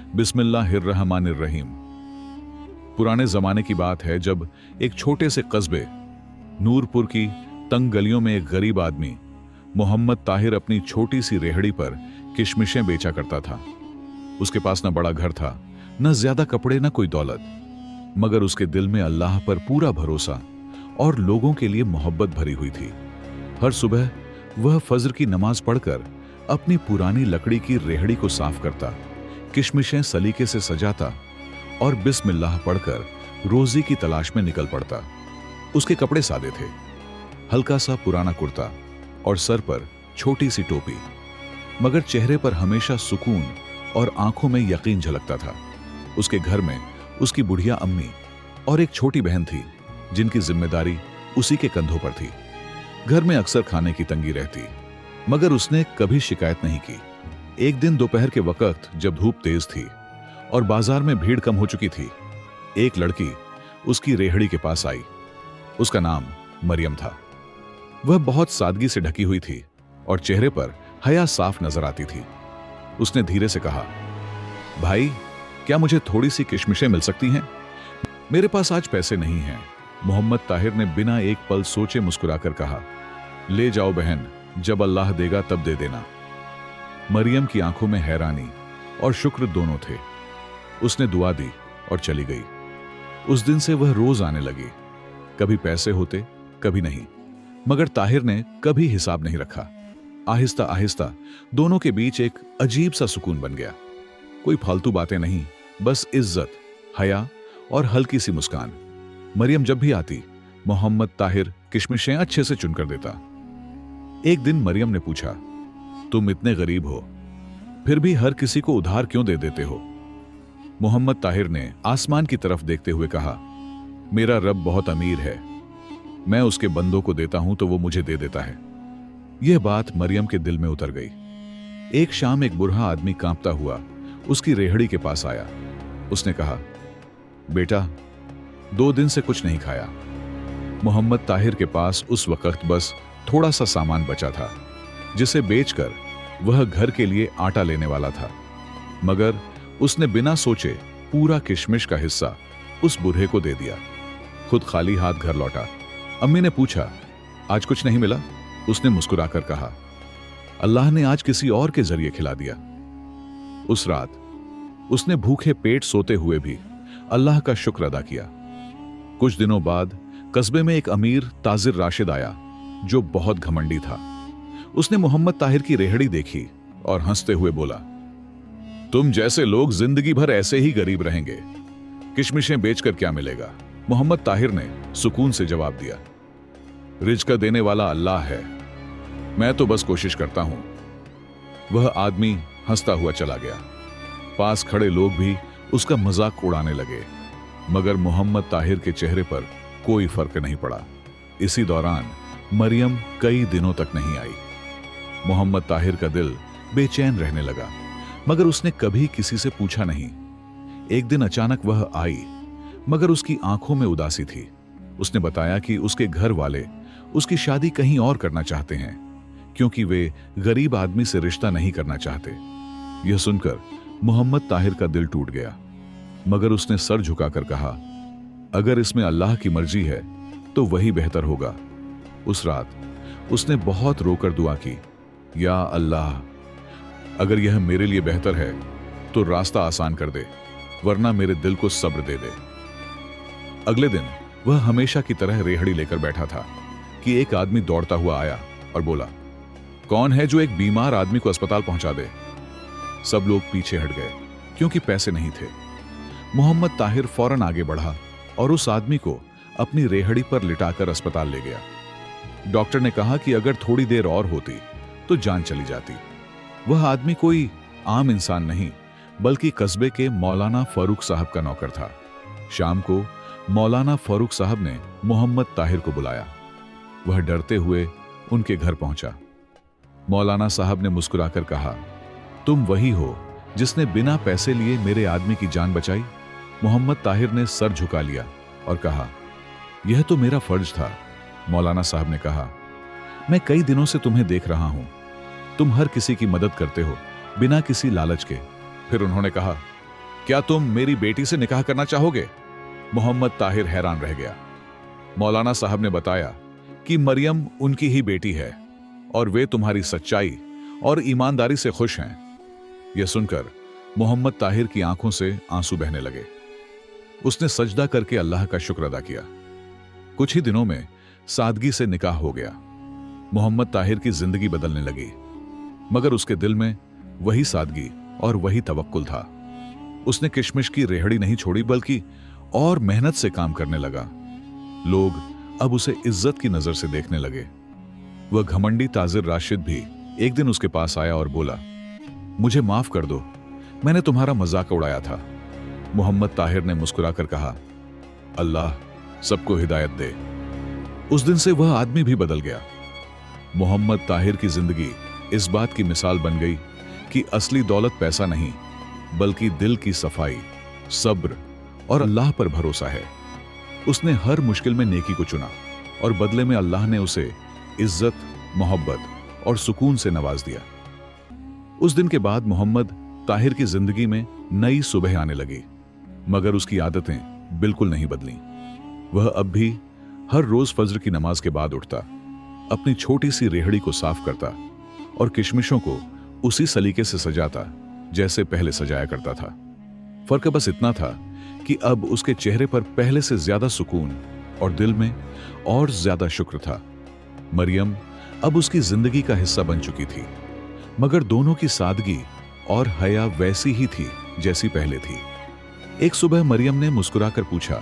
बिस्मिल्लाहिर्रहमानिर्रहीम। पुराने जमाने की बात है जब एक छोटे से कस्बे नूरपुर की तंग गलियों में एक गरीब आदमी मोहम्मद ताहिर अपनी छोटी सी रेहड़ी पर किशमिशें बेचा करता था। उसके पास न बड़ा घर था, न ज्यादा कपड़े, न कोई दौलत, मगर उसके दिल में अल्लाह पर पूरा भरोसा और लोगों के लिए मोहब्बत भरी हुई थी। हर सुबह वह फज्र की नमाज पढ़कर अपनी पुरानी लकड़ी की रेहड़ी को साफ करता, किशमिशें सलीके से सजाता और बिस्मिल्लाह पढ़कर रोजी की तलाश में निकल पड़ता। उसके कपड़े सादे थे, हल्का सा पुराना कुर्ता और सर पर छोटी सी टोपी, मगर चेहरे पर हमेशा सुकून और आंखों में यकीन झलकता था। उसके घर में उसकी बुढ़िया अम्मी और एक छोटी बहन थी जिनकी जिम्मेदारी उसी के कंधों पर थी। घर में अक्सर खाने की तंगी रहती, मगर उसने कभी शिकायत नहीं की। एक दिन दोपहर के वक्त जब धूप तेज थी और बाजार में भीड़ कम हो चुकी थी, एक लड़की उसकी रेहड़ी के पास आई। उसका नाम मरियम था। वह बहुत सादगी से ढकी हुई थी और चेहरे पर हया साफ नजर आती थी। उसने धीरे से कहा, भाई, क्या मुझे थोड़ी सी किशमिशें मिल सकती हैं? मेरे पास आज पैसे नहीं हैं। मोहम्मद ताहिर ने बिना एक पल सोचे मुस्कुराकर कहा, ले जाओ बहन, जब अल्लाह देगा तब दे देना। मरियम की आंखों में हैरानी और शुक्र दोनों थे। उसने दुआ दी और चली गई। उस दिन से वह रोज आने लगी। कभी पैसे होते, कभी नहीं, मगर ताहिर ने कभी हिसाब नहीं रखा। आहिस्ता आहिस्ता दोनों के बीच एक अजीब सा सुकून बन गया। कोई फालतू बातें नहीं, बस इज्जत, हया और हल्की सी मुस्कान। मरियम जब भी आती, मोहम्मद ताहिर किशमिशें अच्छे से चुनकर देता। एक दिन मरियम ने पूछा, तुम इतने गरीब हो, फिर भी हर किसी को उधार क्यों दे देते हो? मोहम्मद ताहिर ने आसमान की तरफ देखते हुए कहा, मेरा रब बहुत अमीर है, मैं उसके बंदों को देता हूं तो वो मुझे दे देता है। यह बात मरियम के दिल में उतर गई। एक शाम एक बूढ़ा आदमी कांपता हुआ उसकी रेहड़ी के पास आया। उसने कहा, बेटा, 2 दिन से कुछ नहीं खाया। मोहम्मद ताहिर के पास उस वक्त बस थोड़ा सा सामान बचा था, जिसे बेचकर वह घर के लिए आटा लेने वाला था, मगर उसने बिना सोचे पूरा किशमिश का हिस्सा उस बूढ़े को दे दिया। खुद खाली हाथ घर लौटा। अम्मी ने पूछा, आज कुछ नहीं मिला? उसने मुस्कुराकर कहा, अल्लाह ने आज किसी और के जरिए खिला दिया। उस रात उसने भूखे पेट सोते हुए भी अल्लाह का शुक्र अदा किया। कुछ दिनों बाद कस्बे में एक अमीर ताजिर राशिद आया जो बहुत घमंडी था। उसने मोहम्मद ताहिर की रेहड़ी देखी और हंसते हुए बोला, तुम जैसे लोग जिंदगी भर ऐसे ही गरीब रहेंगे, किशमिशें बेचकर क्या मिलेगा? मोहम्मद ताहिर ने सुकून से जवाब दिया, रिज़्क़ देने वाला अल्लाह है, मैं तो बस कोशिश करता हूं। वह आदमी हंसता हुआ चला गया। पास खड़े लोग भी उसका मजाक उड़ाने लगे, मगर मोहम्मद ताहिर के चेहरे पर कोई फर्क नहीं पड़ा। इसी दौरान मरियम कई दिनों तक नहीं आई। मोहम्मद ताहिर का दिल बेचैन रहने लगा, मगर उसने कभी किसी से पूछा नहीं। एक दिन अचानक वह आई, मगर उसकी आंखों में उदासी थी। उसने बताया कि उसके घर वाले उसकी शादी कहीं और करना चाहते हैं, क्योंकि वे गरीब आदमी से रिश्ता नहीं करना चाहते। यह सुनकर मोहम्मद ताहिर का दिल टूट गया, मगर उसने सर झुकाकर कहा, अगर इसमें अल्लाह की मर्जी है तो वही बेहतर होगा। उस रात उसने बहुत रोकर दुआ की, या अल्लाह, अगर यह मेरे लिए बेहतर है तो रास्ता आसान कर दे, वरना मेरे दिल को सब्र दे दे। अगले दिन वह हमेशा की तरह रेहड़ी लेकर बैठा था कि एक आदमी दौड़ता हुआ आया और बोला, कौन है जो एक बीमार आदमी को अस्पताल पहुंचा दे? सब लोग पीछे हट गए क्योंकि पैसे नहीं थे। मोहम्मद ताहिर फौरन आगे बढ़ा और उस आदमी को अपनी रेहड़ी पर लिटाकर अस्पताल ले गया। डॉक्टर ने कहा कि अगर थोड़ी देर और होती तो जान चली जाती। वह आदमी कोई आम इंसान नहीं, बल्कि कस्बे के मौलाना फारूक साहब का नौकर था। शाम को मौलाना फारूक साहब ने मोहम्मद ताहिर को बुलाया। वह डरते हुए उनके घर पहुंचा। मौलाना साहब ने मुस्कुराकर कहा, तुम वही हो जिसने बिना पैसे लिए मेरे आदमी की जान बचाई? मोहम्मद ताहिर ने सर झुका लिया और कहा, यह तो मेरा फर्ज था। मौलाना साहब ने कहा, मैं कई दिनों से तुम्हें देख रहा हूं, तुम हर किसी की मदद करते हो बिना किसी लालच के। फिर उन्होंने कहा, क्या तुम मेरी बेटी से निकाह करना चाहोगे? मोहम्मद ताहिर हैरान रह गया। मौलाना साहब ने बताया कि मरियम उनकी ही बेटी है और वे तुम्हारी सच्चाई और ईमानदारी से खुश हैं। यह सुनकर मोहम्मद ताहिर की आंखों से आंसू बहने लगे। उसने सजदा करके अल्लाह का शुक्र अदा किया। कुछ ही दिनों में सादगी से निकाह हो गया। मोहम्मद ताहिर की जिंदगी बदलने लगी, मगर उसके दिल में वही सादगी और वही तवक्कुल था। उसने किशमिश की रेहड़ी नहीं छोड़ी, बल्कि और मेहनत से काम करने लगा। लोग अब उसे इज्जत की नजर से देखने लगे। वह घमंडी ताजिर राशिद भी एक दिन उसके पास आया और बोला, मुझे माफ कर दो, मैंने तुम्हारा मजाक उड़ाया था। मोहम्मद ताहिर ने मुस्कुराकर कहा, अल्लाह सबको हिदायत दे। उस दिन से वह आदमी भी बदल गया। मोहम्मद ताहिर की जिंदगी इस बात की मिसाल बन गई कि असली दौलत पैसा नहीं, बल्कि दिल की सफाई, सब्र और अल्लाह पर भरोसा है। उसने हर मुश्किल में नेकी को चुना और बदले में अल्लाह ने उसे इज्जत, मोहब्बत और सुकून से नवाज दिया। उस दिन के बाद मोहम्मद ताहिर की जिंदगी में नई सुबह आने लगी, मगर उसकी आदतें बिल्कुल नहीं बदली। वह अब भी हर रोज फज्र की नमाज के बाद उठता, अपनी छोटी सी रेहड़ी को साफ करता और किशमिशों को उसी सलीके से सजाता जैसे पहले सजाया करता था। फर्क बस इतना था कि अब उसके चेहरे पर पहले से ज्यादा सुकून और दिल में और ज्यादा शुक्र था। मरियम अब उसकी जिंदगी का हिस्सा बन चुकी थी, मगर दोनों की सादगी और हया वैसी ही थी जैसी पहले थी। एक सुबह मरियम ने मुस्कुराकर पूछा,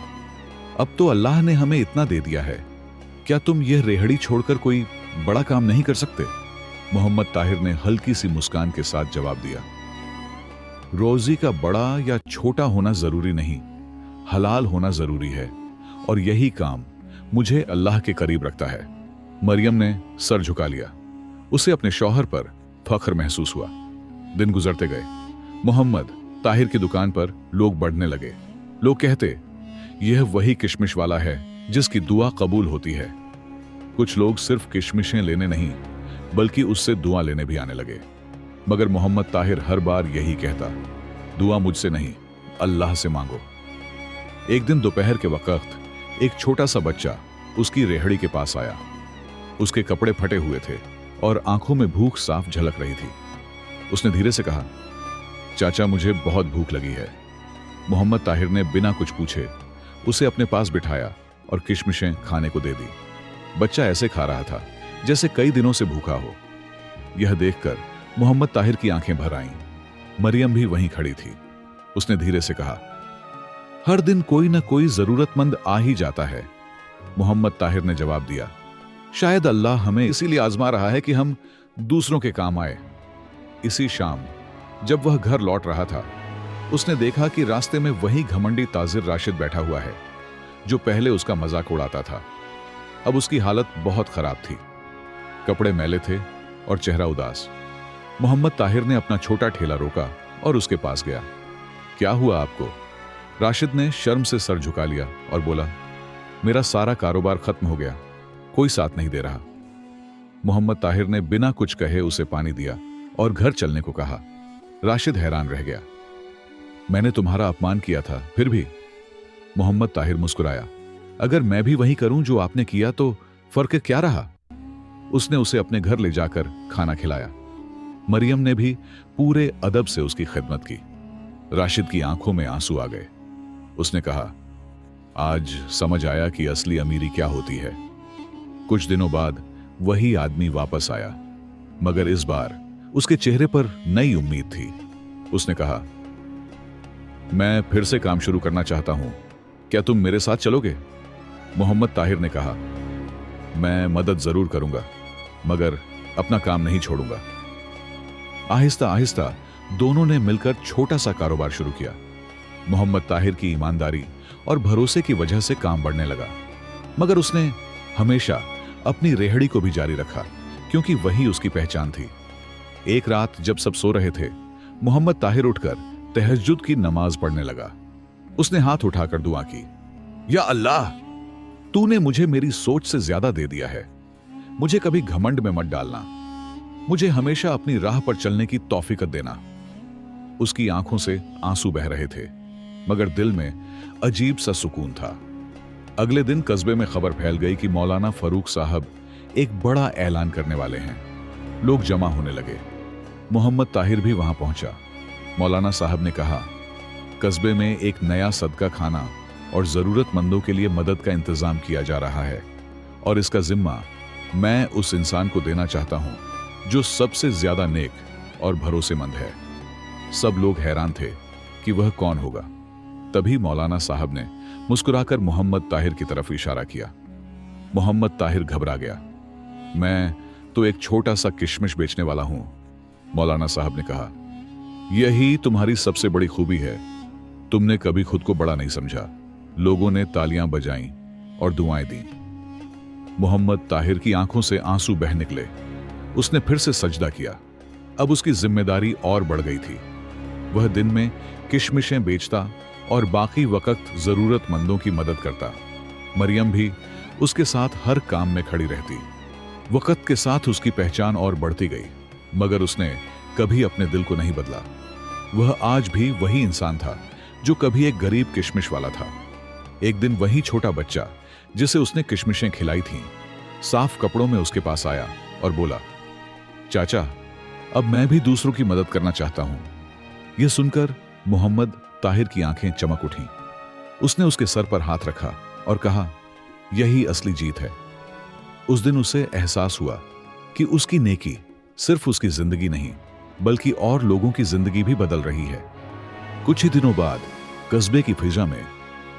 अब तो अल्लाह ने हमें इतना दे दिया है, क्या तुम यह रेहड़ी छोड़कर कोई बड़ा काम नहीं कर सकते? मोहम्मद ताहिर ने हल्की सी मुस्कान के साथ जवाब दिया, रोजी का बड़ा या छोटा होना जरूरी नहीं, हलाल होना जरूरी है, और यही काम मुझे अल्लाह के करीब रखता है। मरियम ने सर झुका लिया। उसे अपने शौहर पर फख्र महसूस हुआ। दिन गुजरते गए। मोहम्मद ताहिर की दुकान पर लोग बढ़ने लगे। लोग कहते, यह वही किशमिश वाला है जिसकी दुआ कबूल होती है। कुछ लोग सिर्फ किशमिशें लेने नहीं, बल्कि उससे दुआ लेने भी आने लगे। मगर मोहम्मद ताहिर हर बार यही कहता, दुआ मुझसे नहीं, अल्लाह से मांगो। एक दिन दोपहर के वक्त एक छोटा सा बच्चा उसकी रेहड़ी के पास आया। उसके कपड़े फटे हुए थे और आंखों में भूख साफ झलक रही थी। उसने धीरे से कहा, चाचा मुझे बहुत भूख लगी है। मोहम्मद ताहिर ने बिना कुछ पूछे उसे अपने पास बिठाया और किशमिशें खाने को दे दी। बच्चा ऐसे खा रहा था जैसे कई दिनों से भूखा हो। यह देखकर मोहम्मद ताहिर की आंखें भर आईं। मरियम भी वहीं खड़ी थी। उसने धीरे से कहा, हर दिन कोई ना कोई जरूरतमंद आ ही जाता है। मोहम्मद ताहिर ने जवाब दिया, शायद अल्लाह हमें इसीलिए आजमा रहा है कि हम दूसरों के काम आए। इसी शाम जब वह घर लौट रहा था, उसने देखा कि रास्ते में वही घमंडी ताजिर राशिद बैठा हुआ है जो पहले उसका मजाक उड़ाता था। अब उसकी हालत बहुत खराब थी। कपड़े मैले थे और चेहरा उदास। मोहम्मद ताहिर ने अपना छोटा ठेला रोका और उसके पास गया। क्या हुआ आपको? राशिद ने शर्म से सर झुका लिया और बोला, मेरा सारा कारोबार खत्म हो गया, कोई साथ नहीं दे रहा। मोहम्मद ताहिर ने बिना कुछ कहे उसे पानी दिया और घर चलने को कहा। राशिद हैरान रह गया। मैंने तुम्हारा अपमान किया था, फिर भी? मोहम्मद ताहिर मुस्कुराया, अगर मैं भी वही करूं जो आपने किया तो फर्क क्या रहा? उसने उसे अपने घर ले जाकर खाना खिलाया। मरियम ने भी पूरे अदब से उसकी खिदमत की। राशिद की आंखों में आंसू आ गए। उसने कहा, आज समझ आया कि असली अमीरी क्या होती है। कुछ दिनों बाद वही आदमी वापस आया, मगर इस बार उसके चेहरे पर नई उम्मीद थी। उसने कहा, मैं फिर से काम शुरू करना चाहता हूं, क्या तुम मेरे साथ चलोगे? मोहम्मद ताहिर ने कहा, मैं मदद जरूर करूंगा, मगर अपना काम नहीं छोड़ूंगा। आहिस्ता आहिस्ता दोनों ने मिलकर छोटा सा कारोबार शुरू किया। मोहम्मद ताहिर की ईमानदारी और भरोसे की वजह से काम बढ़ने लगा, मगर उसने हमेशा अपनी रेहड़ी को भी जारी रखा, क्योंकि वही उसकी पहचान थी। एक रात जब सब सो रहे थे, मोहम्मद ताहिर उठकर तहज्जुद की नमाज पढ़ने लगा। उसने हाथ उठाकर दुआ की, या अल्लाह, तूने मुझे मेरी सोच से ज्यादा दे दिया है। मुझे कभी घमंड में मत डालना, मुझे हमेशा अपनी राह पर चलने की तौफीक देना। उसकी आंखों से आंसू बह रहे थे। मगर दिल में अजीब सा सुकून था। अगले दिन कस्बे में खबर फैल गई कि मौलाना फारूक साहब एक बड़ा ऐलान करने वाले हैं। लोग जमा होने लगे। मोहम्मद ताहिर भी वहां पहुंचा। मौलाना साहब ने कहा, कस्बे में एक नया सदका खाना और जरूरतमंदों के लिए मदद का इंतजाम किया जा रहा है और इसका जिम्मा मैं उस इंसान को देना चाहता हूं जो सबसे ज्यादा नेक और भरोसेमंद है। सब लोग हैरान थे कि वह कौन होगा। तभी मौलाना साहब ने मुस्कुराकर मोहम्मद ताहिर की तरफ इशारा किया। मोहम्मद ताहिर घबरा गया। मैं तो एक छोटा सा किशमिश बेचने वाला हूं, मौलाना साहब ने कहा। यही तुम्हारी सबसे बड़ी खूबी है, तुमने कभी खुद को बड़ा नहीं समझा। लोगों ने तालियां बजाईं और दुआएं दी। मोहम्मद ताहिर की आंखों से आंसू बह निकले। उसने फिर से सजदा किया। अब उसकी जिम्मेदारी और बढ़ गई थी। वह दिन में किशमिशें बेचता और बाकी वक्त जरूरतमंदों की मदद करता। मरियम भी उसके साथ हर काम में खड़ी रहती। वक्त के साथ उसकी पहचान और बढ़ती गई, मगर उसने कभी अपने दिल को नहीं बदला। वह आज भी वही इंसान था जो कभी एक गरीब किशमिश वाला था। एक दिन वही छोटा बच्चा जिसे उसने किशमिशें खिलाई थीं, साफ कपड़ों में उसके पास आया और बोला, चाचा, अब मैं भी दूसरों की मदद करना चाहता हूं। यह सुनकर मोहम्मद ताहिर की आंखें चमक उठीं। उसने उसके सर पर हाथ रखा और कहा, यही असली जीत है। उस दिन उसे एहसास हुआ कि उसकी नेकी सिर्फ उसकी जिंदगी नहीं, बल्कि और लोगों की जिंदगी भी बदल रही है। कुछ ही दिनों बाद कस्बे की फिजा में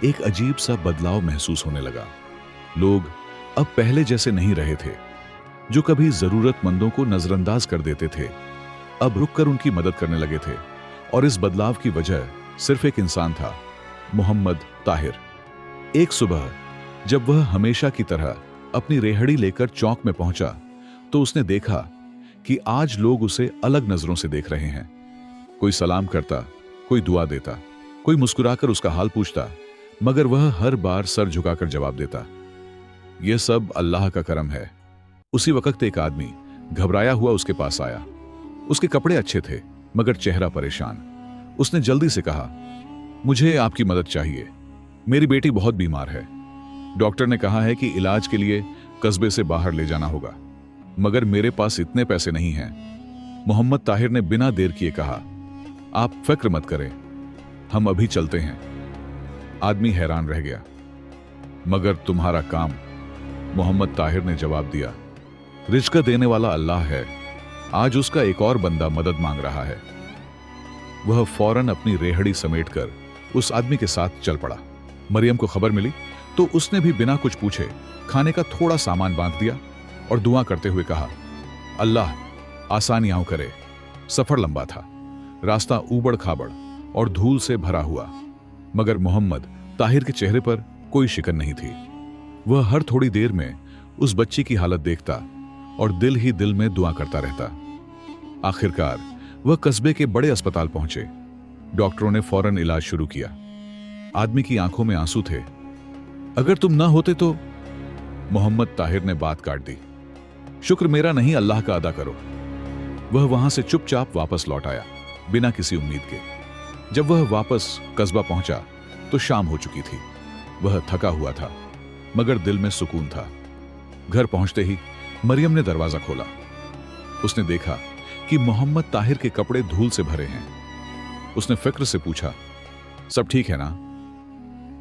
एक अजीब सा बदलाव महसूस होने लगा। लोग अब पहले जैसे नहीं रहे थे। जो कभी जरूरतमंदों को नजरअंदाज कर देते थे, अब रुककर उनकी मदद करने लगे थे। और इस बदलाव की वजह सिर्फ एक इंसान था, मोहम्मद ताहिर। एक सुबह जब वह हमेशा की तरह अपनी रेहड़ी लेकर चौक में पहुंचा, तो उसने देखा कि आज लोग उसे अलग नजरों से देख रहे हैं। कोई सलाम करता, कोई दुआ देता, कोई मुस्कुराकर उसका हाल पूछता, मगर वह हर बार सर झुकाकर जवाब देता, यह सब अल्लाह का करम है। उसी वक्त एक आदमी घबराया हुआ उसके पास आया। उसके कपड़े अच्छे थे, मगर चेहरा परेशान। उसने जल्दी से कहा, मुझे आपकी मदद चाहिए। मेरी बेटी बहुत बीमार है। डॉक्टर ने कहा है कि इलाज के लिए कस्बे से बाहर ले जाना होगा, मगर मेरे पास इतने पैसे नहीं हैं। मोहम्मद ताहिर ने बिना देर किए कहा, आप फिक्र मत करें, हम अभी चलते हैं। आदमी हैरान रह गया। मगर तुम्हारा काम, मोहम्मद ताहिर ने जवाब दिया, रिज़्क़ देने वाला अल्लाह है। आज उसका एक और बंदा मदद मांग रहा है। वह फौरन अपनी रेहड़ी समेटकर उस आदमी के साथ चल पड़ा। मरियम को खबर मिली तो उसने भी बिना कुछ पूछे खाने का थोड़ा सामान बांध दिया और दुआ करते हुए कहा, अल्लाह आसानियां करे। सफर लंबा था, रास्ता ऊबड़ खाबड़ और धूल से भरा हुआ, मगर मोहम्मद ताहिर के चेहरे पर कोई शिकन नहीं थी। वह हर थोड़ी देर में उस बच्ची की हालत देखता और दिल ही दिल में दुआ करता रहता। आखिरकार वह कस्बे के बड़े अस्पताल पहुंचे। डॉक्टरों ने फौरन इलाज शुरू किया। आदमी की आंखों में आंसू थे। अगर तुम ना होते तो, मोहम्मद ताहिर ने बात काट दी। शुक्र मेरा नहीं, अल्लाह का अदा करो। वह वहां से चुपचाप वापस लौट आया, बिना किसी उम्मीद के। जब वह वापस कस्बा पहुंचा तो शाम हो चुकी थी। वह थका हुआ था, मगर दिल में सुकून था। घर पहुंचते ही मरियम ने दरवाजा खोला। उसने देखा कि मोहम्मद ताहिर के कपड़े धूल से भरे हैं। उसने फिक्र से पूछा, सब ठीक है ना?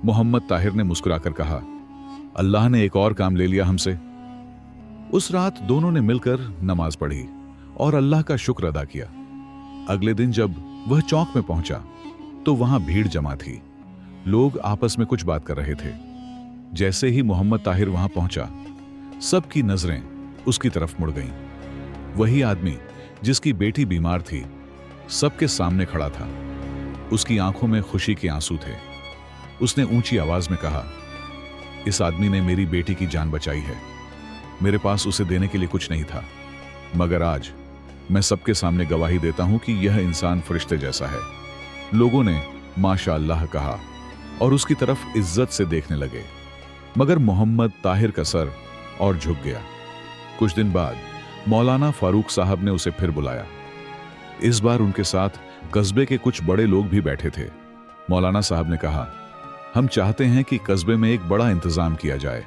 मोहम्मद ताहिर ने मुस्कुराकर कहा, अल्लाह ने एक और काम ले लिया हमसे। उस रात दोनों ने मिलकर नमाज पढ़ी और अल्लाह का शुक्र अदा किया। अगले दिन जब वह चौक में पहुंचा तो वहां भीड़ जमा थी। लोग आपस में कुछ बात कर रहे थे। जैसे ही मोहम्मद ताहिर वहां पहुंचा, सबकी नजरें उसकी तरफ मुड़ गईं। वही आदमी जिसकी बेटी बीमार थी, सबके सामने खड़ा था। उसकी आंखों में खुशी के आंसू थे। उसने ऊंची आवाज में कहा, इस आदमी ने मेरी बेटी की जान बचाई है। मेरे पास उसे देने के लिए कुछ नहीं था, मगर आज मैं सबके सामने गवाही देता हूं कि यह इंसान फरिश्ते जैसा है। लोगों ने माशाअल्लाह कहा और उसकी तरफ इज्जत से देखने लगे, मगर मोहम्मद ताहिर का सर और झुक गया। कुछ दिन बाद मौलाना फारूक साहब ने उसे फिर बुलाया। इस बार उनके साथ कस्बे के कुछ बड़े लोग भी बैठे थे। मौलाना साहब ने कहा, हम चाहते हैं कि कस्बे में एक बड़ा इंतजाम किया जाए,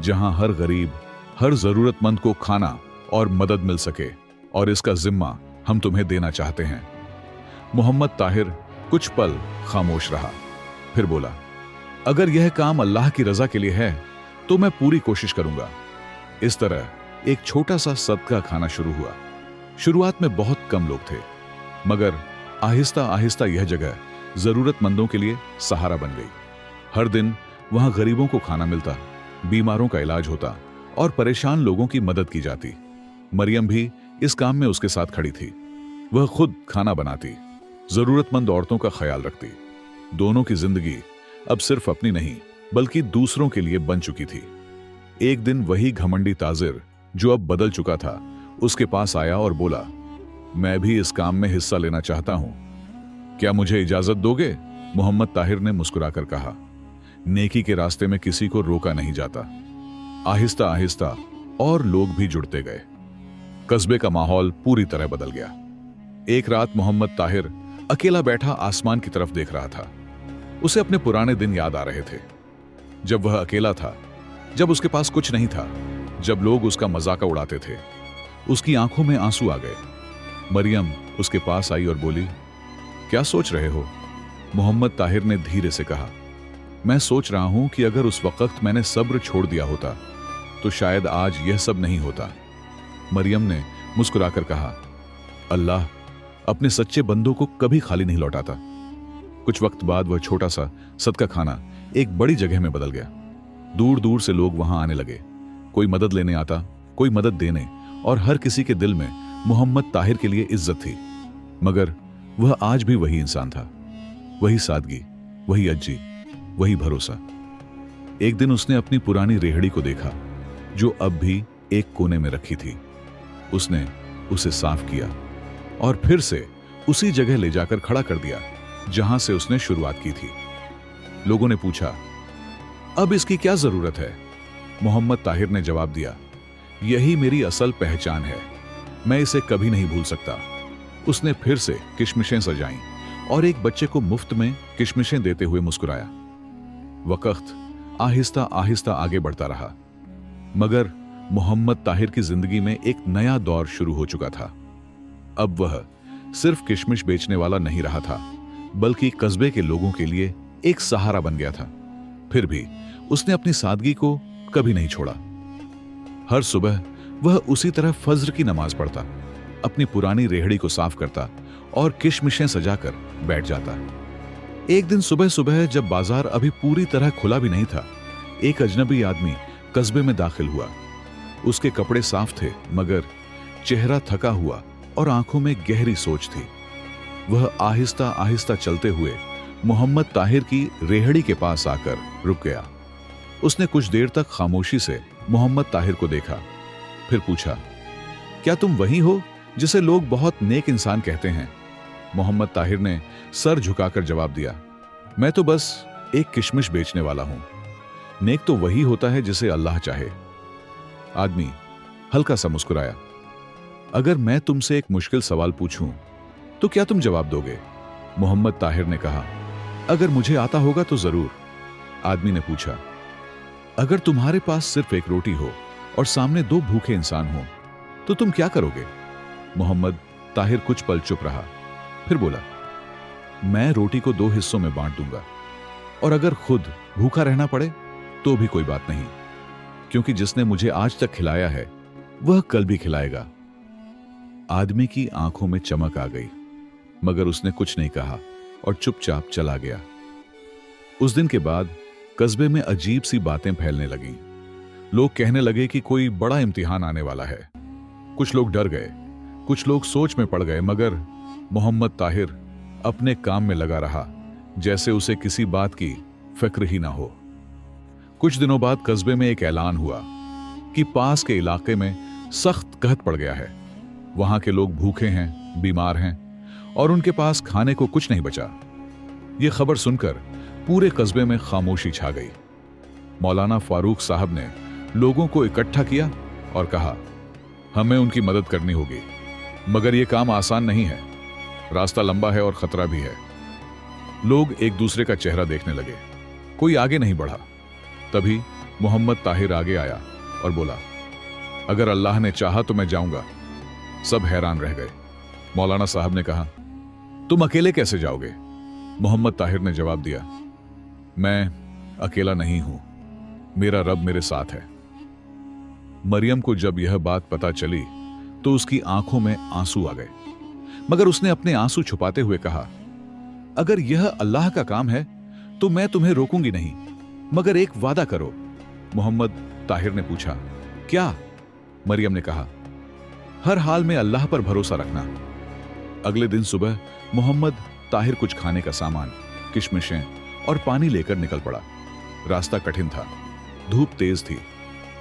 जहां हर गरीब, हर जरूरतमंद को खाना और मदद मिल सके, और इसका जिम्मा हम तुम्हें देना चाहते हैं। मोहम्मद ताहिर कुछ पल खामोश रहा, फिर बोला, अगर यह काम अल्लाह की रजा के लिए है तो मैं पूरी कोशिश करूंगा। इस तरह एक छोटा सा सदका खाना शुरू हुआ। शुरुआत में बहुत कम लोग थे, मगर आहिस्ता आहिस्ता यह जगह जरूरतमंदों के लिए सहारा बन गई। हर दिन वहां गरीबों को खाना मिलता, बीमारों का इलाज होता और परेशान लोगों की मदद की जाती। मरियम भी इस काम में उसके साथ खड़ी थी। वह खुद खाना बनाती, जरूरतमंद औरतों का ख्याल रखती। दोनों की जिंदगी अब सिर्फ अपनी नहीं बल्कि दूसरों के लिए बन चुकी थी। एक दिन वही घमंडी ताजिर, जो अब बदल चुका था, उसके पास आया और बोला, मैं भी इस काम में हिस्सा लेना चाहता हूं, क्या मुझे इजाजत दोगे? मोहम्मद ताहिर ने मुस्कुराकर कहा, नेकी के रास्ते में किसी को रोका नहीं जाता। आहिस्ता आहिस्ता और लोग भी जुड़ते गए। कस्बे का माहौल पूरी तरह बदल गया। एक रात मोहम्मद ताहिर अकेला बैठा आसमान की तरफ देख रहा था। उसे अपने पुराने दिन याद आ रहे थे, जब वह अकेला था, जब उसके पास कुछ नहीं था, जब लोग उसका मजाक उड़ाते थे। उसकी आंखों में आंसू आ गए। मरियम उसके पास आई और बोली, क्या सोच रहे हो? मोहम्मद ताहिर ने धीरे से कहा, मैं सोच रहा हूं कि अगर उस वक्त मैंने सब्र छोड़ दिया होता तो शायद आज यह सब नहीं होता। मरियम ने मुस्कुराकर कहा, अल्लाह अपने सच्चे बंदों को कभी खाली नहीं लौटाता। कुछ वक्त बाद वह छोटा सा सदका खाना एक बड़ी जगह में बदल गया। दूर दूर से लोग वहां आने लगे। कोई मदद लेने आता, कोई मदद देने, और हर किसी के दिल में मोहम्मद ताहिर के लिए इज्जत थी। मगर वह आज भी वही इंसान था, वही सादगी, वही अज्जी, वही भरोसा। एक दिन उसने अपनी पुरानी रेहड़ी को देखा, जो अब भी एक कोने में रखी थी। उसने उसे साफ किया और फिर से उसी जगह ले जाकर खड़ा कर दिया जहां से उसने शुरुआत की थी। लोगों ने पूछा, अब इसकी क्या जरूरत है? मोहम्मद ताहिर ने जवाब दिया, यही मेरी असल पहचान है, मैं इसे कभी नहीं भूल सकता। उसने फिर से किशमिशें सजाईं और एक बच्चे को मुफ्त में किशमिशें देते हुए मुस्कुराया। वक्त आहिस्ता आहिस्ता आगे बढ़ता रहा, मगर मोहम्मद ताहिर की जिंदगी में एक नया दौर शुरू हो चुका था। अब वह सिर्फ किशमिश बेचने वाला नहीं रहा था, बल्कि कस्बे के लोगों के लिए एक सहारा बन गया था। फिर भी उसने अपनी सादगी को कभी नहीं छोड़ा। हर सुबह वह उसी तरह फज्र की नमाज पढ़ता, अपनी पुरानी रेहड़ी को साफ करता और किशमिशें सजाकर बैठ जाता। एक दिन सुबह सुबह जब बाजार अभी पूरी तरह खुला भी नहीं था, एक अजनबी आदमी कस्बे में दाखिल हुआ। उसके कपड़े साफ थे, मगर चेहरा थका हुआ और आंखों में गहरी सोच थी। वह आहिस्ता आहिस्ता चलते हुए मोहम्मद ताहिर की रेहड़ी के पास आकर रुक गया। उसने कुछ देर तक खामोशी से मोहम्मद ताहिर को देखा, फिर पूछा, क्या तुम वही हो जिसे लोग बहुत नेक इंसान कहते हैं? मोहम्मद ताहिर ने सर झुकाकर जवाब दिया, मैं तो बस एक किशमिश बेचने वाला हूं। नेक तो वही होता है जिसे अल्लाह चाहे। आदमी हल्का सा मुस्कुराया। अगर मैं तुमसे एक मुश्किल सवाल पूछूं तो क्या तुम जवाब दोगे? मोहम्मद ताहिर ने कहा, अगर मुझे आता होगा तो जरूर। आदमी ने पूछा, अगर तुम्हारे पास सिर्फ एक रोटी हो और सामने दो भूखे इंसान हो तो तुम क्या करोगे? मोहम्मद ताहिर कुछ पल चुप रहा, फिर बोला, मैं रोटी को दो हिस्सों में बांट दूंगा, और अगर खुद भूखा रहना पड़े तो भी कोई बात नहीं, क्योंकि जिसने मुझे आज तक खिलाया है वह कल भी खिलाएगा। आदमी की आंखों में चमक आ गई, मगर उसने कुछ नहीं कहा और चुपचाप चला गया। उस दिन के बाद कस्बे में अजीब सी बातें फैलने लगीं। लोग कहने लगे कि कोई बड़ा इम्तिहान आने वाला है। कुछ लोग डर गए, कुछ लोग सोच में पड़ गए, मगर मोहम्मद ताहिर अपने काम में लगा रहा, जैसे उसे किसी बात की फिक्र ही ना हो। कुछ दिनों बाद कस्बे में एक ऐलान हुआ कि पास के इलाके में सख्त कहत पड़ गया है। वहां के लोग भूखे हैं, बीमार हैं और उनके पास खाने को कुछ नहीं बचा। यह खबर सुनकर पूरे कस्बे में खामोशी छा गई। मौलाना फारूक साहब ने लोगों को इकट्ठा किया और कहा, हमें उनकी मदद करनी होगी, मगर यह काम आसान नहीं है, रास्ता लंबा है और खतरा भी है। लोग एक दूसरे का चेहरा देखने लगे। कोई आगे नहीं बढ़ा। तभी मोहम्मद ताहिर आगे आया और बोला, अगर अल्लाह ने चाहा तो मैं जाऊंगा। सब हैरान रह गए। मौलाना साहब ने कहा, तुम अकेले कैसे जाओगे? मोहम्मद ताहिर ने जवाब दिया, मैं अकेला नहीं हूं, मेरा रब मेरे साथ है। मरियम को जब यह बात पता चली तो उसकी आंखों में आंसू आ गए, मगर उसने अपने आंसू छुपाते हुए कहा, अगर यह अल्लाह का काम है तो मैं तुम्हें रोकूंगी नहीं, मगर एक वादा करो। मोहम्मद ताहिर ने पूछा, क्या? मरियम ने कहा, हर हाल में अल्लाह पर भरोसा रखना। अगले दिन सुबह मोहम्मद ताहिर कुछ खाने का सामान, किशमिशें और पानी लेकर निकल पड़ा। रास्ता कठिन था, धूप तेज थी,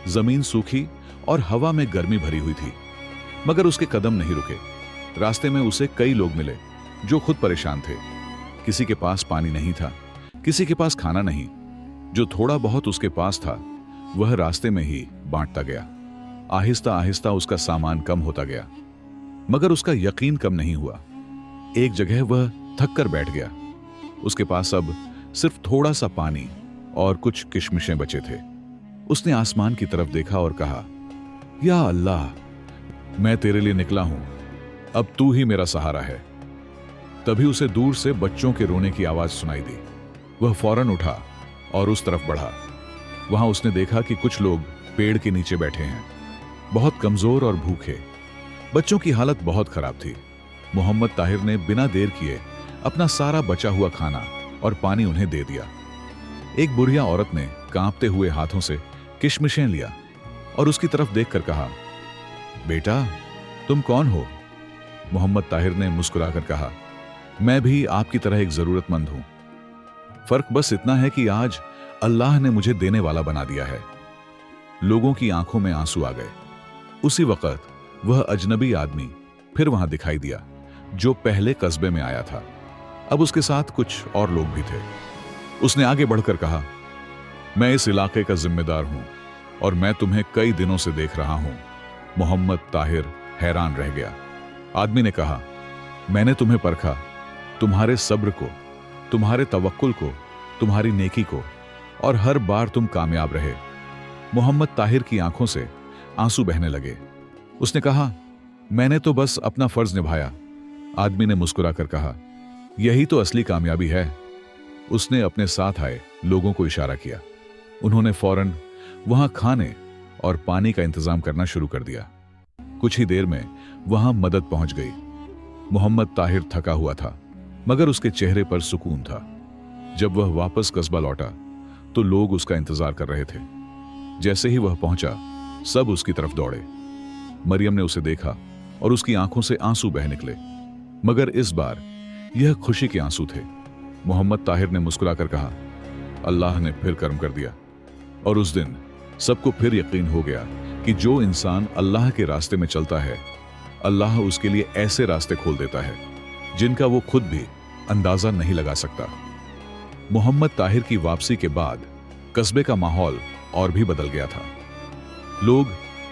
जमीन सूखी और हवा में गर्मी भरी हुई थी, मगर उसके कदम नहीं रुके। रास्ते में उसे कई लोग मिले जो खुद परेशान थे। किसी के पास पानी नहीं था, किसी के पास खाना नहीं। जो थोड़ा बहुत उसके पास था वह रास्ते में ही बांटता गया। आहिस्ता आहिस्ता उसका सामान कम होता गया, मगर उसका यकीन कम नहीं हुआ। एक जगह वह थक कर बैठ गया। उसके पास अब सिर्फ थोड़ा सा पानी और कुछ किशमिशें बचे थे। उसने आसमान की तरफ देखा और कहा, या अल्लाह, मैं तेरे लिए निकला हूं, अब तू ही मेरा सहारा है। तभी उसे दूर से बच्चों के रोने की आवाज सुनाई दी। वह फौरन उठा और उस तरफ बढ़ा। वहां उसने देखा कि कुछ लोग पेड़ के नीचे बैठे हैं, बहुत कमजोर और भूखे। बच्चों की हालत बहुत खराब थी। मोहम्मद ताहिर ने बिना देर किए अपना सारा बचा हुआ खाना और पानी उन्हें दे दिया। एक बुढ़िया औरत ने कांपते हुए हाथों से किशमिशें लिया और उसकी तरफ देखकर कहा, बेटा, तुम कौन हो? मोहम्मद ताहिर ने मुस्कुराकर कहा, मैं भी आपकी तरह एक जरूरतमंद हूं। फर्क बस इतना है कि आज अल्लाह ने मुझे देने वाला बना दिया है। लोगों की आंखों में आंसू आ गए। उसी वक्त वह अजनबी आदमी फिर वहां दिखाई दिया जो पहले कस्बे में आया था। अब उसके साथ कुछ और लोग भी थे। उसने आगे बढ़कर कहा, मैं इस इलाके का जिम्मेदार हूं और मैं तुम्हें कई दिनों से देख रहा हूं। मोहम्मद ताहिर हैरान रह गया। आदमी ने कहा, मैंने तुम्हें परखा, तुम्हारे सब्र को, तुम्हारे तवक्कुल को, तुम्हारी नेकी को, और हर बार तुम कामयाब रहे। मोहम्मद ताहिर की आंखों से आंसू बहने लगे। उसने कहा, मैंने तो बस अपना फर्ज निभाया। आदमी ने मुस्कुराकर कहा, यही तो असली कामयाबी है। उसने अपने साथ आए लोगों को इशारा किया। उन्होंने फौरन वहां खाने और पानी का इंतजाम करना शुरू कर दिया। कुछ ही देर में वहां मदद पहुंच गई। मोहम्मद ताहिर थका हुआ था, मगर उसके चेहरे पर सुकून था। जब वह वापस कस्बा लौटा तो लोग उसका इंतजार कर रहे थे। जैसे ही वह पहुंचा, सब उसकी तरफ दौड़े। मरियम ने उसे देखा और उसकी आंखों से आंसू बह निकले, मगर इस बार यह खुशी के आंसू थे। मोहम्मद ताहिर ने मुस्कुराकर कहा, अल्लाह ने फिर कर्म कर दिया। और उस दिन सबको फिर यकीन हो गया कि जो इंसान अल्लाह के रास्ते में चलता है, अल्लाह उसके लिए ऐसे रास्ते खोल देता है जिनका वो खुद भी अंदाजा नहीं लगा सकता। मोहम्मद ताहिर की वापसी के बाद कस्बे का माहौल और भी बदल गया था। लोग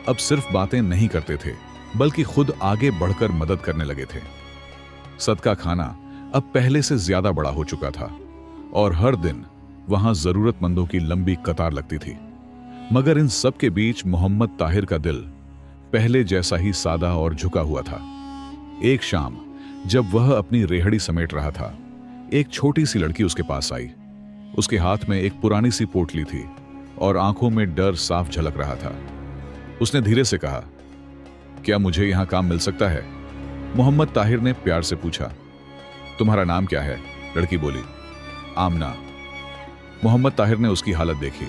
अब सिर्फ बातें नहीं करते थे, बल्कि खुद आगे बढ़कर मदद करने लगे थे। सदका खाना अब पहले से ज्यादा बड़ा हो चुका था और हर दिन वहां जरूरतमंदों की लंबी कतार लगती थी। मगर इन सब के बीच मोहम्मद ताहिर का दिल पहले जैसा ही सादा और झुका हुआ था। एक शाम जब वह अपनी रेहड़ी समेट रहा था, एक छोटी सी लड़की उसके पास आई। उसके हाथ में एक पुरानी सी पोटली थी और आंखों में डर साफ झलक रहा था। उसने धीरे से कहा, क्या मुझे यहां काम मिल सकता है? मोहम्मद ताहिर ने प्यार से पूछा। तुम्हारा नाम क्या है? लड़की बोली, आमना। मोहम्मद ताहिर ने उसकी हालत देखी।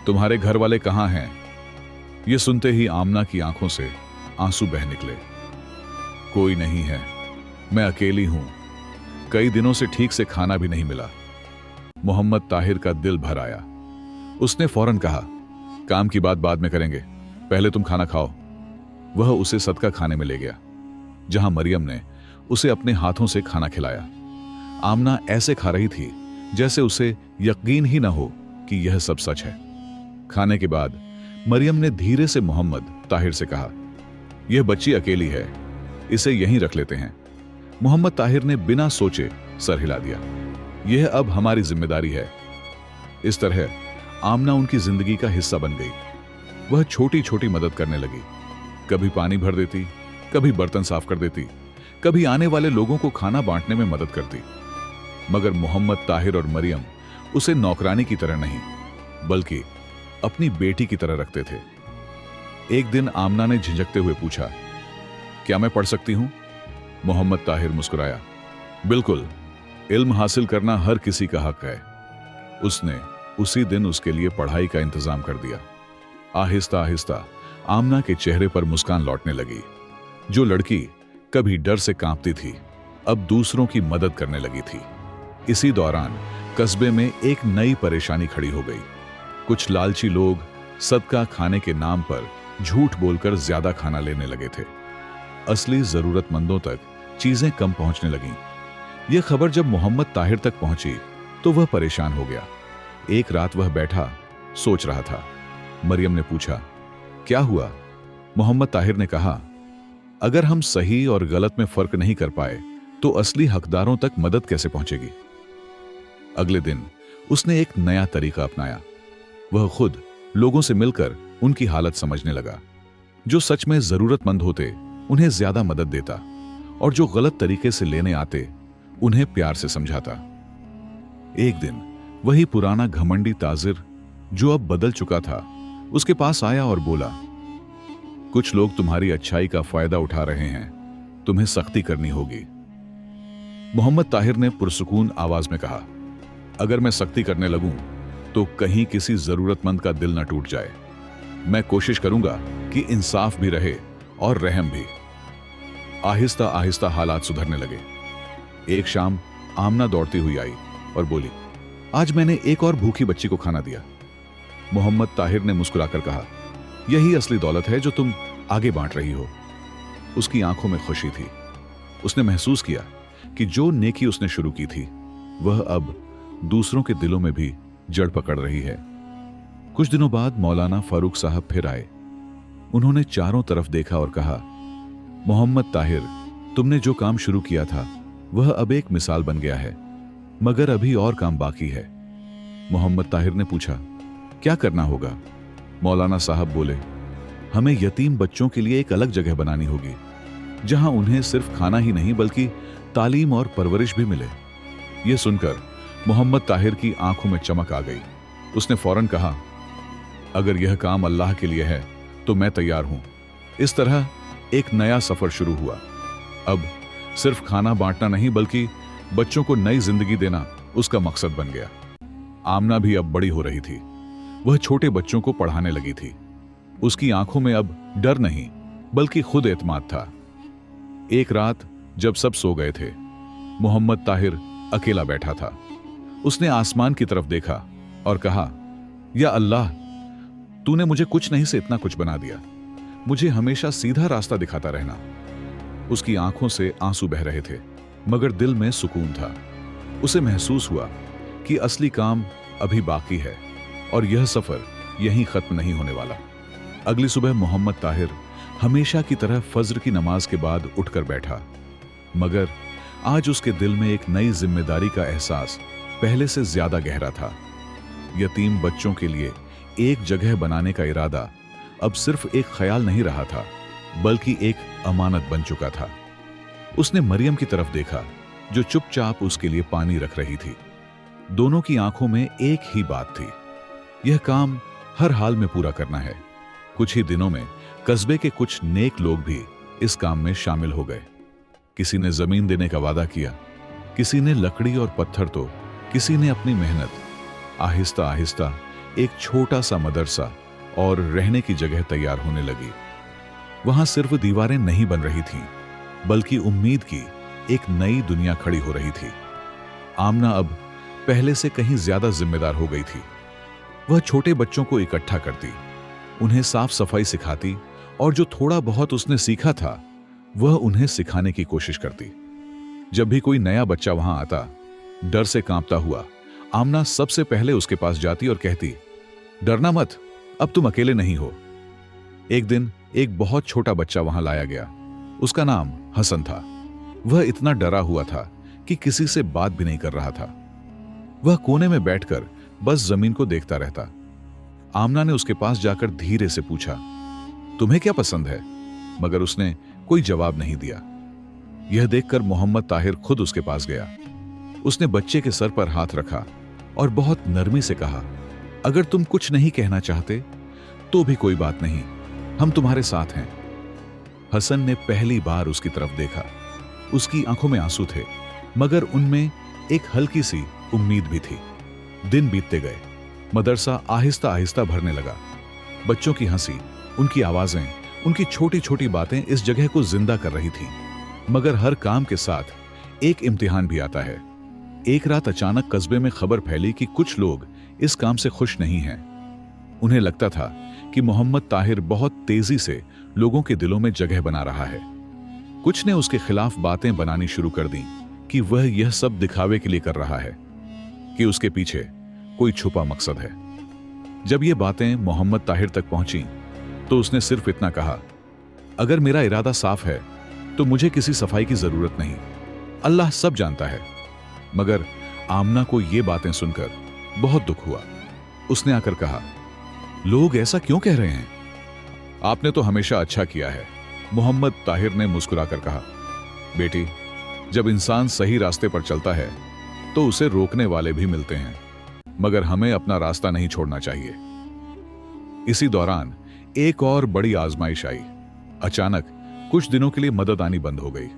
तुम्हारे घर वाले कहां हैं? यह सुनते ही आमना की आंखों से आंसू बह निकले। कोई नहीं है, मैं अकेली हूं, कई दिनों से ठीक से खाना भी नहीं मिला। मोहम्मद ताहिर का दिल भर आया। उसने फौरन कहा, काम की बात बाद में करेंगे, पहले तुम खाना खाओ। वह उसे सदका खाने में ले गया, जहां मरियम ने उसे अपने हाथों से खाना खिलाया। आमना ऐसे खा रही थी जैसे उसे यकीन ही न हो कि यह सब सच है। खाने के बाद मरियम ने धीरे से मोहम्मद ताहिर से कहा, यह बच्ची अकेली है, इसे यहीं रख लेते हैं। मोहम्मद ताहिर ने बिना सोचे सर हिला दिया। यह अब हमारी जिम्मेदारी है। इस तरह आमना उनकी जिंदगी का हिस्सा बन गई। वह छोटी छोटी मदद करने लगी। कभी पानी भर देती, कभी बर्तन साफ कर देती, कभी आने वाले लोगों को खाना बांटने में मदद करती। मगर मोहम्मद ताहिर और मरियम उसे नौकरानी की तरह नहीं, बल्कि अपनी बेटी की तरह रखते थे। एक दिन आमना ने झिझकते हुए पूछा, क्या मैं पढ़ सकती हूं? मोहम्मद ताहिर मुस्कुराया, बिल्कुल, इल्म हासिल करना हर किसी का हक है। उसने उसी दिन उसके लिए पढ़ाई का इंतजाम कर दिया। आहिस्ता आहिस्ता आमना के चेहरे पर मुस्कान लौटने लगी। जो लड़की कभी डर से कांपती थी, अब दूसरों की मदद करने लगी थी। इसी दौरान कस्बे में एक नई परेशानी खड़ी हो गई। कुछ लालची लोग सदका खाने के नाम पर झूठ बोलकर ज्यादा खाना लेने लगे थे। असली जरूरतमंदों तक चीजें कम पहुंचने लगीं। यह खबर जब मोहम्मद ताहिर तक पहुंची तो वह परेशान हो गया। एक रात वह बैठा सोच रहा था। मरियम ने पूछा, क्या हुआ? मोहम्मद ताहिर ने कहा, अगर हम सही और गलत में फर्क नहीं कर पाए तो असली हकदारों तक मदद कैसे पहुंचेगी? अगले दिन उसने एक नया तरीका अपनाया। वह खुद लोगों से मिलकर उनकी हालत समझने लगा। जो सच में जरूरतमंद होते उन्हें ज्यादा मदद देता, और जो गलत तरीके से लेने आते उन्हें प्यार से समझाता। एक दिन वही पुराना घमंडी ताजिर, जो अब बदल चुका था, उसके पास आया और बोला, कुछ लोग तुम्हारी अच्छाई का फायदा उठा रहे हैं, तुम्हें सख्ती करनी होगी। मोहम्मद ताहिर ने पुरसुकून आवाज में कहा, अगर मैं सख्ती करने लगूं तो कहीं किसी जरूरतमंद का दिल न टूट जाए। मैं कोशिश करूंगा कि इंसाफ भी रहे और रहम भी। आहिस्ता आहिस्ता हालात सुधरने लगे। एक शाम आमना दौड़ती हुई आई और बोली, आज मैंने एक और भूखी बच्ची को खाना दिया। मोहम्मद ताहिर ने मुस्कुराकर कहा, यही असली दौलत है जो तुम आगे बांट रही हो। उसकी आंखों में खुशी थी। उसने महसूस किया कि जो नेकी उसने शुरू की थी वह अब दूसरों के दिलों में भी जड़ पकड़ रही है। कुछ दिनों बाद मौलाना फारूक साहब फिर आए। उन्होंने चारों तरफ देखा और कहा, मोहम्मद ताहिर, तुमने जो काम शुरू किया था वह अब एक मिसाल बन गया है, मगर अभी और काम बाकी है। मोहम्मद ताहिर ने पूछा, क्या करना होगा? मौलाना साहब बोले, हमें यतीम बच्चों के लिए एक अलग जगह बनानी होगी, जहां उन्हें सिर्फ खाना ही नहीं बल्कि तालीम और परवरिश भी मिले। यह सुनकर मोहम्मद ताहिर की आंखों में चमक आ गई। उसने फौरन कहा, अगर यह काम अल्लाह के लिए है तो मैं तैयार हूं। इस तरह एक नया सफर शुरू हुआ। अब सिर्फ खाना बांटना नहीं बल्कि बच्चों को नई जिंदगी देना उसका मकसद बन गया। आमना भी अब बड़ी हो रही थी। वह छोटे बच्चों को पढ़ाने लगी थी। उसकी आंखों में अब डर नहीं बल्कि खुद एतमाद था। एक रात जब सब सो गए थे, मोहम्मद ताहिर अकेला बैठा था। उसने आसमान की तरफ देखा और कहा, या अल्लाह, तूने मुझे कुछ नहीं से इतना कुछ बना दिया। मुझे हमेशा सीधा रास्ता दिखाता रहना। उसकी आंखों से आंसू बह रहे थे, मगर दिल में सुकून था। उसे महसूस हुआ कि असली काम अभी बाकी है और यह सफर यहीं खत्म नहीं होने वाला। अगली सुबह मोहम्मद ताहिर हमेशा की तरह फज्र की नमाज के बाद उठकर बैठा, मगर आज उसके दिल में एक नई जिम्मेदारी का एहसास पहले से ज्यादा गहरा था। यतीम बच्चों के लिए एक जगह बनाने का इरादा अब सिर्फ एक ख्याल नहीं रहा था, बल्कि एक अमानत बन चुका था। उसने मरियम की तरफ देखा, जो चुपचाप उसके लिए पानी रख रही थी। दोनों की आंखों में एक ही बात थी, यह काम हर हाल में पूरा करना है। कुछ ही दिनों में कस्बे के कुछ नेक लोग भी इस काम में शामिल हो गए। किसी ने जमीन देने का वादा किया, किसी ने लकड़ी और पत्थर, तो किसी ने अपनी मेहनत। आहिस्ता आहिस्ता एक छोटा सा मदरसा और रहने की जगह तैयार होने लगी। वहां सिर्फ दीवारें नहीं बन रही थीं, बल्कि उम्मीद की एक नई दुनिया खड़ी हो रही थी। आमना अब पहले से कहीं ज्यादा जिम्मेदार हो गई थी। वह छोटे बच्चों को इकट्ठा करती, उन्हें साफ सफाई सिखाती और जो थोड़ा बहुत उसने सीखा था वह उन्हें सिखाने की कोशिश करती। जब भी कोई नया बच्चा वहां आता, डर से कांपता हुआ आमना सबसे पहले उसके पास जाती और कहती, डरना मत, अब तुम अकेले नहीं हो। एक दिन एक बहुत छोटा बच्चा वहां लाया गया। उसका नाम हसन था। वह इतना डरा हुआ था कि किसी से बात भी नहीं कर रहा था। वह कोने में बैठकर बस जमीन को देखता रहता। आमना ने उसके पास जाकर धीरे से पूछा, तुम्हें क्या पसंद है? मगर उसने कोई जवाब नहीं दिया। यह देखकर मोहम्मद ताहिर खुद उसके पास गया। उसने बच्चे के सर पर हाथ रखा और बहुत नरमी से कहा, अगर तुम कुछ नहीं कहना चाहते तो भी कोई बात नहीं, हम तुम्हारे साथ हैं। हसन ने पहली बार उसकी तरफ देखा। उसकी आंखों में आंसू थे, मगर उनमें एक हल्की सी उम्मीद भी थी। दिन बीतते गए। मदरसा आहिस्ता आहिस्ता भरने लगा। बच्चों की हंसी, उनकी आवाजें, उनकी छोटी छोटी बातें इस जगह को जिंदा कर रही थीं। मगर हर काम के साथ एक इम्तिहान भी आता है। एक रात अचानक कस्बे में खबर फैली कि कुछ लोग इस काम से खुश नहीं हैं। उन्हें लगता था कि मोहम्मद ताहिर बहुत तेजी से लोगों के दिलों में जगह बना रहा है। कुछ ने उसके खिलाफ बातें बनानी शुरू कर दी कि वह यह सब दिखावे के लिए कर रहा है, कि उसके पीछे कोई छुपा मकसद है। जब ये बातें मोहम्मद ताहिर तक पहुंची तो उसने सिर्फ इतना कहा, अगर मेरा इरादा साफ है तो मुझे किसी सफाई की जरूरत नहीं, अल्लाह सब जानता है। मगर आमना को ये बातें सुनकर बहुत दुख हुआ। उसने आकर कहा, लोग ऐसा क्यों कह रहे हैं? आपने तो हमेशा अच्छा किया है। मोहम्मद ताहिर ने मुस्कुराकर कहा, बेटी, जब इंसान सही रास्ते पर चलता है तो उसे रोकने वाले भी मिलते हैं, मगर हमें अपना रास्ता नहीं छोड़ना चाहिए। इसी दौरान एक और बड़ी आजमाइश आई। अचानक कुछ दिनों के लिए मदद आनी बंद हो गई।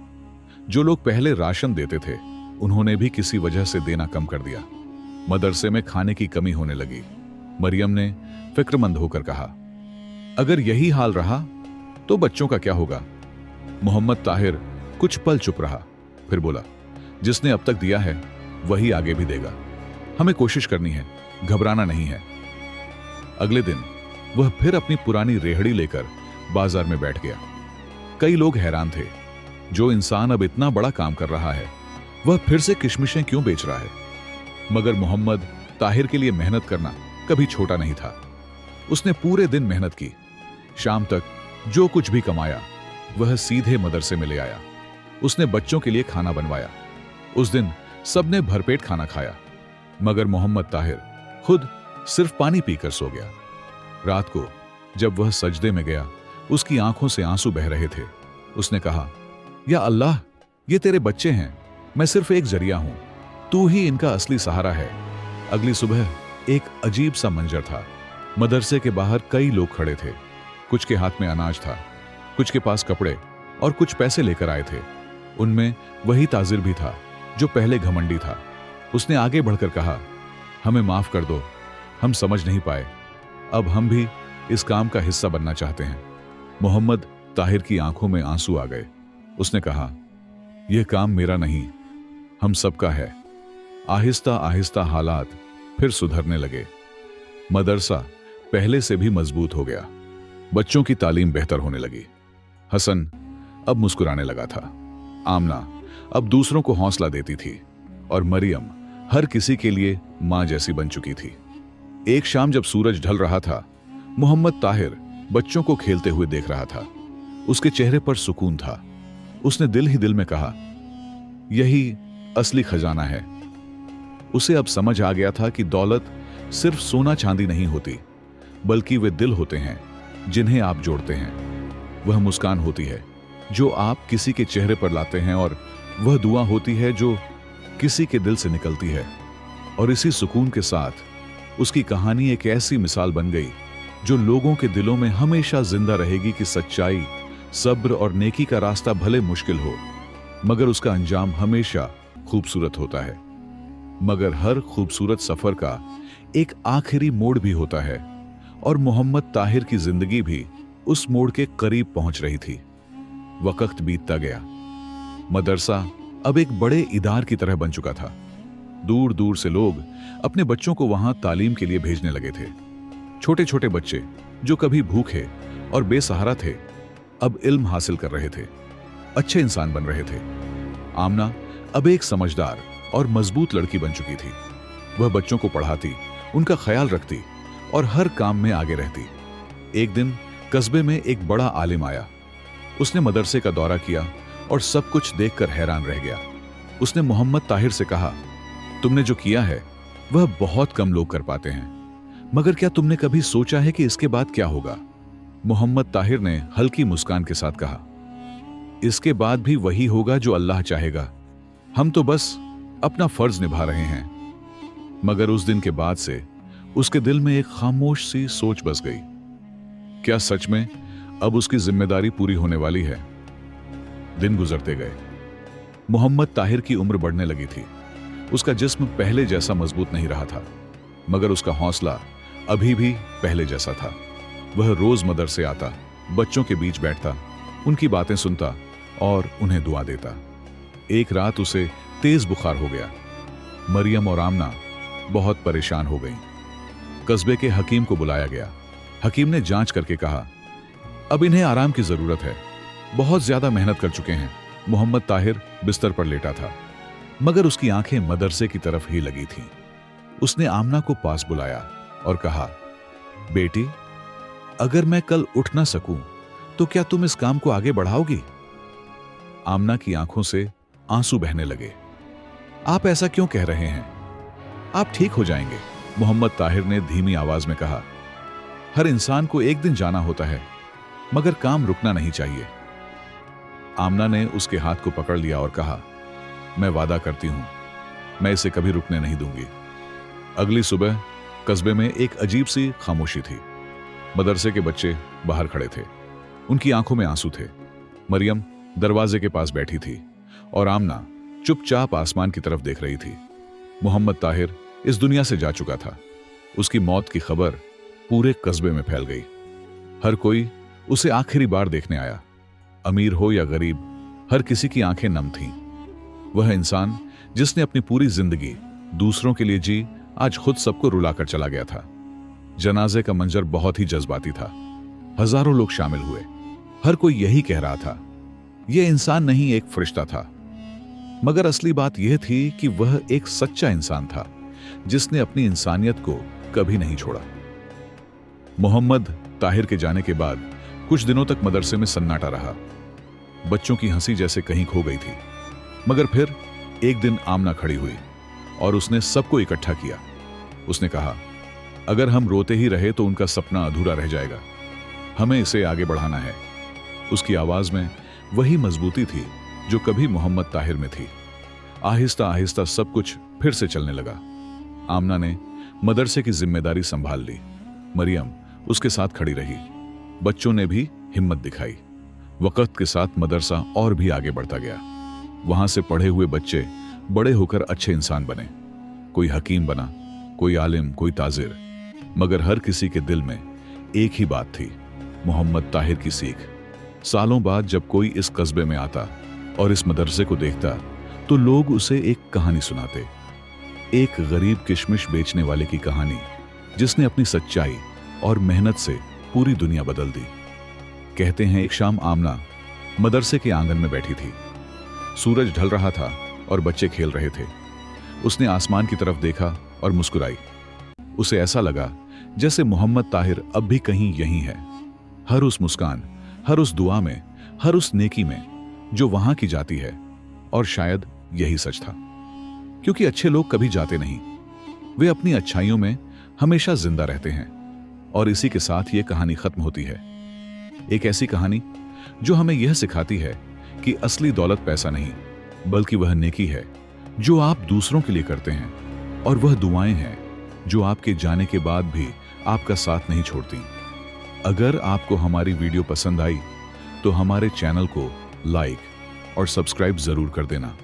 जो लोग पहले राशन देते थे उन्होंने भी किसी वजह से देना कम कर दिया। मदरसे में खाने की कमी होने लगी। मरियम ने फिक्रमंद होकर कहा, अगर यही हाल रहा तो बच्चों का क्या होगा? मोहम्मद ताहिर कुछ पल चुप रहा, फिर बोला, जिसने अब तक दिया है वही आगे भी देगा। हमें कोशिश करनी है, घबराना नहीं है। अगले दिन वह फिर अपनी पुरानी रेहड़ी लेकर बाजार में बैठ गया। कई लोग हैरान थे, जो इंसान अब इतना बड़ा काम कर रहा है वह फिर से किशमिशें क्यों बेच रहा है? मगर मोहम्मद ताहिर के लिए मेहनत करना कभी छोटा नहीं था। उसने पूरे दिन मेहनत की। शाम तक जो कुछ भी कमाया वह सीधे मदरसे में ले आया। उसने बच्चों के लिए खाना बनवाया। उस दिन सबने भरपेट खाना खाया, मगर मोहम्मद ताहिर खुद सिर्फ पानी पीकर सो गया। रात को जब वह सजदे में गया, उसकी आंखों से आंसू बह रहे थे। उसने कहा, या अल्लाह, ये तेरे बच्चे हैं, मैं सिर्फ एक जरिया हूं, तू ही इनका असली सहारा है। अगली सुबह एक अजीब सा मंजर था। मदरसे के बाहर कई लोग खड़े थे। कुछ के हाथ में अनाज था, कुछ के पास कपड़े और कुछ पैसे लेकर आए थे। उनमें वही ताजिर भी था जो पहले घमंडी था। उसने आगे बढ़कर कहा, हमें माफ कर दो, हम समझ नहीं पाए, अब हम भी इस काम का हिस्सा बनना चाहते हैं। मोहम्मद ताहिर की आंखों में आंसू आ गए। उसने कहा, यह काम मेरा नहीं, हम सबका है। आहिस्ता आहिस्ता हालात फिर सुधरने लगे। मदरसा पहले से भी मजबूत हो गया। बच्चों की तालीम बेहतर होने लगी। हसन अब मुस्कुराने लगा था। आमना अब दूसरों को हौसला देती थी और मरियम हर किसी के लिए मां जैसी बन चुकी थी। एक शाम जब सूरज ढल रहा था, मोहम्मद ताहिर बच्चों को खेलते हुए देख रहा था। उसके चेहरे पर सुकून था। उसने दिल ही दिल में कहा, यही असली खजाना है। उसे अब समझ आ गया था कि दौलत सिर्फ सोना चांदी नहीं होती, बल्कि वे दिल होते हैं जिन्हें आप जोड़ते हैं। वह मुस्कान होती है जो आप किसी के चेहरे पर लाते हैं, और वह दुआ होती है जो किसी के दिल से निकलती है। और इसी सुकून के साथ उसकी कहानी एक ऐसी मिसाल बन गई जो लोगों के दिलों में हमेशा जिंदा रहेगी कि सच्चाई, सब्र और नेकी का रास्ता भले मुश्किल हो, मगर उसका अंजाम हमेशा खूबसूरत होता है। मगर हर खूबसूरत सफर का एक आखिरी मोड़ भी होता है, और मोहम्मद ताहिर की जिंदगी भी उस मोड़ के करीब पहुंच रही थी। वक्त बीतता गया। मदरसा अब एक बड़े इदार की तरह बन चुका था। दूर दूर से लोग अपने बच्चों को वहां तालीम के लिए भेजने लगे थे। छोटे छोटे बच्चे जो कभी भूखे और बेसहारा थे, अब इल्म हासिल कर रहे थे, अच्छे इंसान बन रहे थे। आमना अब एक समझदार और मजबूत लड़की बन चुकी थी। वह बच्चों को पढ़ाती, उनका ख्याल रखती और हर काम में आगे रहती। एक दिन कस्बे में एक बड़ा आलिम आया। उसने मदरसे का दौरा किया और सब कुछ देखकर हैरान रह गया। उसने मोहम्मद ताहिर से कहा, तुमने जो किया है वह बहुत कम लोग कर पाते हैं। मगर क्या तुमने कभी सोचा है कि इसके बाद क्या होगा? मोहम्मद ताहिर ने हल्की मुस्कान के साथ कहा, इसके बाद भी वही होगा जो अल्लाह चाहेगा। हम तो बस अपना फर्ज निभा रहे हैं। मगर उस दिन के बाद से उसके दिल में एक खामोश सी सोच बस गई। क्या सच में अब उसकी जिम्मेदारी पूरी होने वाली है? दिन गुजरते गए। मोहम्मद ताहिर की उम्र बढ़ने लगी थी। उसका जिस्म पहले जैसा मजबूत नहीं रहा था, मगर उसका हौसला अभी भी पहले जैसा था। वह रोज मदरसे आता, बच्चों के बीच बैठता, उनकी बातें सुनता और उन्हें दुआ देता। एक रात उसे तेज बुखार हो गया। मरियम और आमना बहुत परेशान हो गईं। कस्बे के हकीम को बुलाया गया। हकीम ने जांच करके कहा, अब इन्हें आराम की जरूरत है, बहुत ज्यादा मेहनत कर चुके हैं। मोहम्मद ताहिर बिस्तर पर लेटा था, मगर उसकी आंखें मदरसे की तरफ ही लगी थीं। उसने आमना को पास बुलाया और कहा, बेटी, अगर मैं कल उठ ना सकूं तो क्या तुम इस काम को आगे बढ़ाओगी? आमना की आंखों से आंसू बहने लगे। आप ऐसा क्यों कह रहे हैं? आप ठीक हो जाएंगे, मोहम्मद ताहिर ने धीमी आवाज में कहा। हर इंसान को एक दिन जाना होता है, मगर काम रुकना नहीं चाहिए। आमना ने उसके हाथ को पकड़ लिया और कहा, मैं वादा करती हूं, मैं इसे कभी रुकने नहीं दूंगी। अगली सुबह कस्बे में एक अजीब सी खामोशी थी। मदरसे के बच्चे बाहर खड़े थे, उनकी आंखों में आंसू थे। मरियम दरवाजे के पास बैठी थी और आमना चुपचाप आसमान की तरफ देख रही थी। मोहम्मद ताहिर इस दुनिया से जा चुका था। उसकी मौत की खबर पूरे कस्बे में फैल गई। हर कोई उसे आखिरी बार देखने आया। अमीर हो या गरीब, हर किसी की आंखें नम थीं। वह इंसान जिसने अपनी पूरी जिंदगी दूसरों के लिए जी, आज खुद सबको रुलाकर चला गया था। जनाजे का मंजर बहुत ही जज्बाती था। हजारों लोग शामिल हुए। हर कोई यही कह रहा था, यह इंसान नहीं, एक फरिश्ता था। मगर असली बात यह थी कि वह एक सच्चा इंसान था, जिसने अपनी इंसानियत को कभी नहीं छोड़ा। मोहम्मद ताहिर के जाने के बाद कुछ दिनों तक मदरसे में सन्नाटा रहा। बच्चों की हंसी जैसे कहीं खो गई थी। मगर फिर एक दिन आमना खड़ी हुई और उसने सबको इकट्ठा किया। उसने कहा, अगर हम रोते ही रहे तो उनका सपना अधूरा रह जाएगा। हमें इसे आगे बढ़ाना है। उसकी आवाज में वही मजबूती थी जो कभी मोहम्मद ताहिर में थी। आहिस्ता आहिस्ता सब कुछ फिर से चलने लगा। आमना ने मदरसे की जिम्मेदारी संभाल ली। मरियम उसके साथ खड़ी रही। बच्चों ने भी हिम्मत दिखाई। वक्त के साथ मदरसा और भी आगे बढ़ता गया। वहां से पढ़े हुए बच्चे बड़े होकर अच्छे इंसान बने। कोई हकीम बना, कोई आलिम, कोई ताजिर। मगर हर किसी के दिल में एक ही बात थी, मोहम्मद ताहिर की सीख। सालों बाद जब कोई इस कस्बे में आता और इस मदरसे को देखता तो लोग उसे एक कहानी सुनाते। एक गरीब किशमिश बेचने वाले की कहानी, जिसने अपनी सच्चाई और मेहनत से पूरी दुनिया बदल दी। कहते हैं एक शाम आमना मदरसे के आंगन में बैठी थी। सूरज ढल रहा था और बच्चे खेल रहे थे। उसने आसमान की तरफ देखा और मुस्कुराई। उसे ऐसा लगा जैसे मोहम्मद ताहिर अब भी कहीं यहीं है। हर उस मुस्कान, हर उस दुआ में, हर उस नेकी में जो वहां की जाती है। और शायद यही सच था, क्योंकि अच्छे लोग कभी जाते नहीं, वे अपनी अच्छाइयों में हमेशा जिंदा रहते हैं। और इसी के साथ यह कहानी खत्म होती है। एक ऐसी कहानी जो हमें यह सिखाती है कि असली दौलत पैसा नहीं, बल्कि वह नेकी है जो आप दूसरों के लिए करते हैं, और वह दुआएं हैं जो आपके जाने के बाद भी आपका साथ नहीं छोड़ती। अगर आपको हमारी वीडियो पसंद आई तो हमारे चैनल को लाइक और सब्सक्राइब जरूर कर देना।